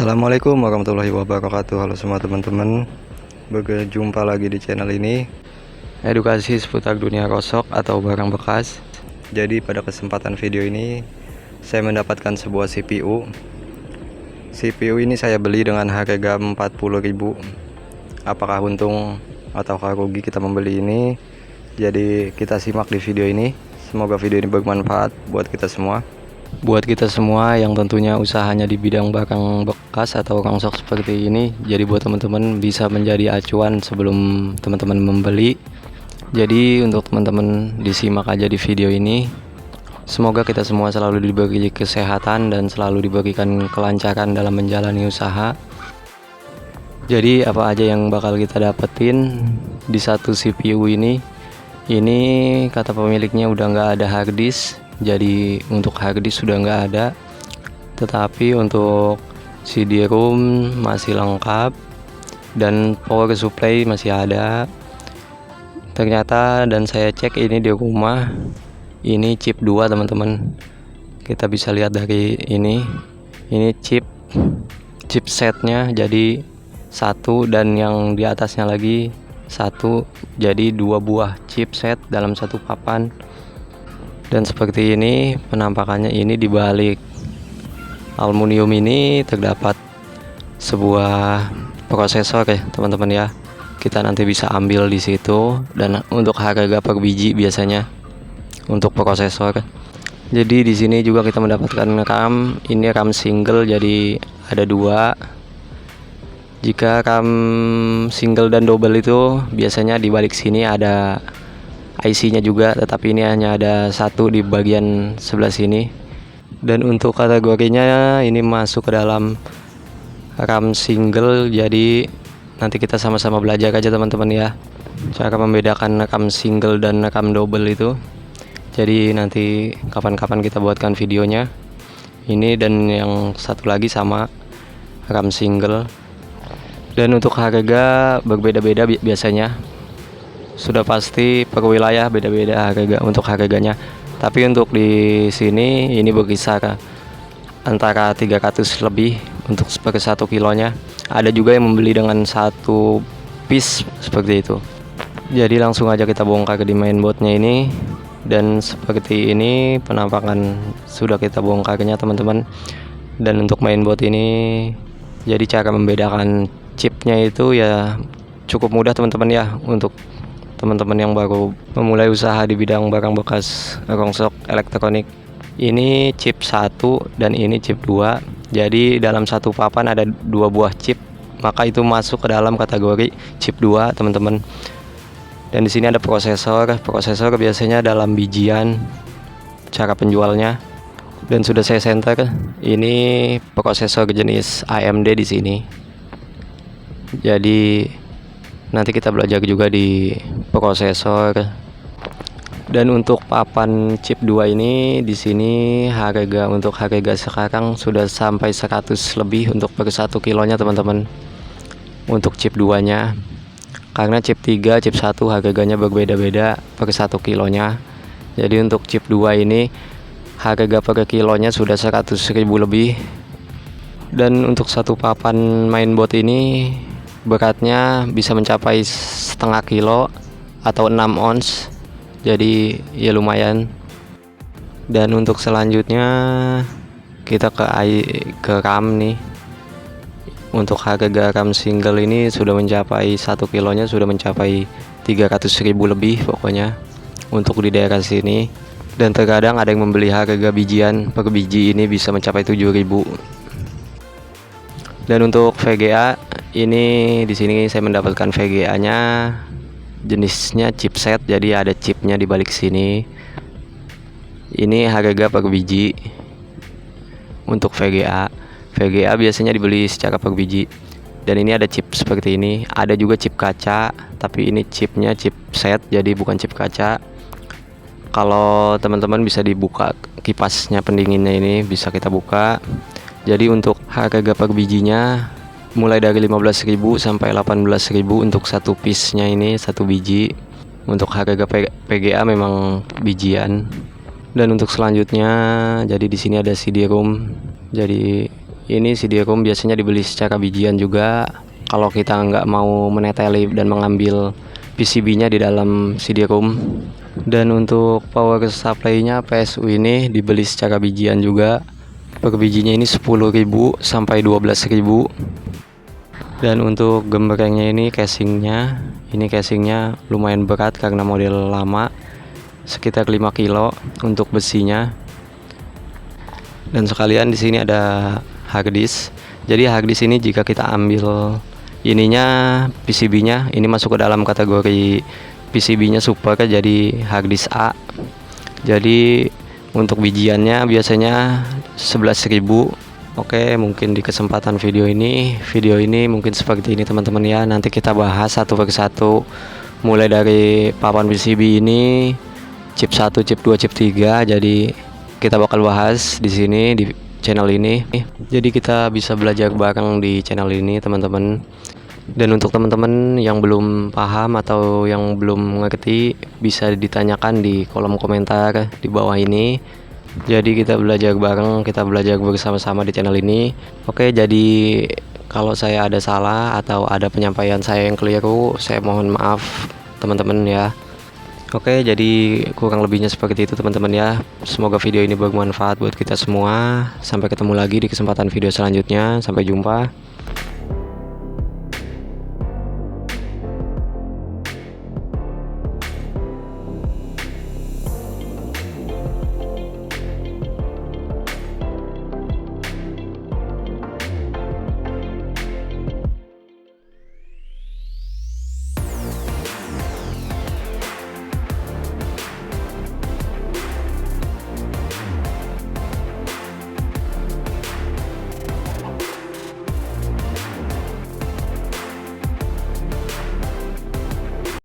Assalamualaikum warahmatullahi wabarakatuh. Halo semua teman-teman, berjumpa lagi di channel ini, edukasi seputar dunia rosok atau barang bekas. Jadi pada kesempatan video ini saya mendapatkan sebuah CPU. CPU ini saya beli dengan harga 40.000. Apakah untung ataukah rugi kita membeli ini? Jadi kita simak di video ini. Semoga video ini bermanfaat buat kita semua. Buat kita semua yang tentunya usahanya di bidang barang bekas atau rongsok seperti ini, jadi buat teman-teman bisa menjadi acuan sebelum teman-teman membeli. Jadi untuk teman-teman disimak aja di video ini. Semoga kita semua selalu diberi kesehatan dan selalu diberikan kelancaran dalam menjalani usaha. Jadi apa aja yang bakal kita dapetin di satu CPU ini kata pemiliknya udah nggak ada harddisk. Jadi untuk harddisk sudah nggak ada, tetapi untuk CD-ROM masih lengkap dan power supply masih ada. Ternyata dan saya cek ini di rumah, ini chip 2 teman-teman. Kita bisa lihat dari ini chipsetnya jadi satu dan yang di atasnya lagi satu, jadi 2 buah chipset dalam satu papan. Dan seperti ini penampakannya. Ini di balik aluminium ini terdapat sebuah prosesor ya teman-teman ya. Kita nanti bisa ambil di situ, dan untuk harga per biji biasanya untuk prosesor. Jadi di sini juga kita mendapatkan RAM. Ini RAM single, jadi ada 2. Jika RAM single dan double itu biasanya di balik sini ada IC-nya juga, tetapi ini hanya ada satu di bagian sebelah sini. Dan untuk kategorinya ini masuk ke dalam RAM single, jadi nanti kita sama-sama belajar aja teman-teman ya, cara membedakan RAM single dan RAM double itu. Jadi nanti kapan-kapan kita buatkan videonya. Ini dan yang satu lagi sama RAM single. Dan untuk harga berbeda-beda biasanya. Sudah pasti per wilayah beda-beda harga untuk harganya. Tapi untuk di sini ini berkisar antara 300 lebih untuk per 1 kilonya. Ada juga yang membeli dengan satu piece seperti itu. Jadi langsung aja kita bongkar di mainboardnya ini. Dan seperti ini penampakan sudah kita bongkarnya teman-teman. Dan untuk mainboard ini, jadi cara membedakan chipnya itu ya cukup mudah teman-teman ya, untuk teman-teman yang baru memulai usaha di bidang barang bekas rongsok elektronik. Ini chip 1 dan ini chip 2. Jadi dalam satu papan ada 2 buah chip, maka itu masuk ke dalam kategori chip 2 teman-teman. Dan di sini ada prosesor. Prosesor biasanya dalam bijian cara penjualnya. Dan sudah saya center. Ini prosesor jenis AMD di sini. Jadi nanti kita belajar juga di prosesor. Dan untuk papan chip 2 ini di sini untuk harga sekarang sudah sampai 100 lebih untuk per 1 kilonya teman-teman. Untuk chip 2-nya. Karena chip 3, chip 1 harganya berbeda-beda per 1 kilonya. Jadi untuk chip 2 ini harga per kilonya sudah 100.000 lebih. Dan untuk satu papan mainboard ini beratnya bisa mencapai setengah kilo atau 6 ons, jadi ya lumayan. Dan untuk selanjutnya kita ke RAM nih. Untuk harga RAM single ini sudah mencapai 1 kilonya sudah mencapai 300.000 lebih pokoknya untuk di daerah sini. Dan terkadang ada yang membeli harga bijian, per biji ini bisa mencapai 7.000. Dan untuk VGA ini di sini saya mendapatkan VGA-nya jenisnya chipset, jadi ada chipnya di balik sini. Ini harga per biji untuk VGA. VGA biasanya dibeli secara per biji. Dan ini ada chip seperti ini. Ada juga chip kaca, tapi ini chipnya chipset, jadi bukan chip kaca. Kalau teman-teman bisa dibuka kipasnya pendinginnya ini, bisa kita buka. Jadi untuk harga per bijinya mulai dari 15.000 sampai 18.000 untuk satu piece-nya ini, satu biji. Untuk harga PGA memang bijian. Dan untuk selanjutnya, jadi di sini ada CD-ROM. Jadi ini CD-ROM biasanya dibeli secara bijian juga kalau kita nggak mau meneteli dan mengambil PCB-nya di dalam CD-ROM. Dan untuk power supply-nya PSU ini dibeli secara bijian juga. Per bijinya ini 10.000 sampai 12.000. Dan untuk gembrengnya ini casingnya lumayan berat karena model lama, sekitar 5 kilo untuk besinya. Dan sekalian di sini ada harddisk. Jadi harddisk ini jika kita ambil ininya PCB-nya, ini masuk ke dalam kategori PCB-nya super, jadi harddisk A. Jadi untuk bijiannya biasanya 11.000. Oke, mungkin di kesempatan video ini mungkin seperti ini teman-teman ya. Nanti kita bahas satu persatu, mulai dari papan PCB ini, chip 1, chip 2, chip 3. Jadi kita bakal bahas di sini di channel ini. Jadi kita bisa belajar bareng di channel ini teman-teman. Dan untuk teman-teman yang belum paham atau yang belum mengerti, bisa ditanyakan di kolom komentar di bawah ini. Jadi kita belajar bareng, kita belajar bersama-sama di channel ini. Oke, jadi kalau saya ada salah atau ada penyampaian saya yang keliru, saya mohon maaf teman-teman ya. Oke, jadi kurang lebihnya seperti itu teman-teman ya. Semoga video ini bermanfaat buat kita semua. Sampai ketemu lagi di kesempatan video selanjutnya. Sampai jumpa.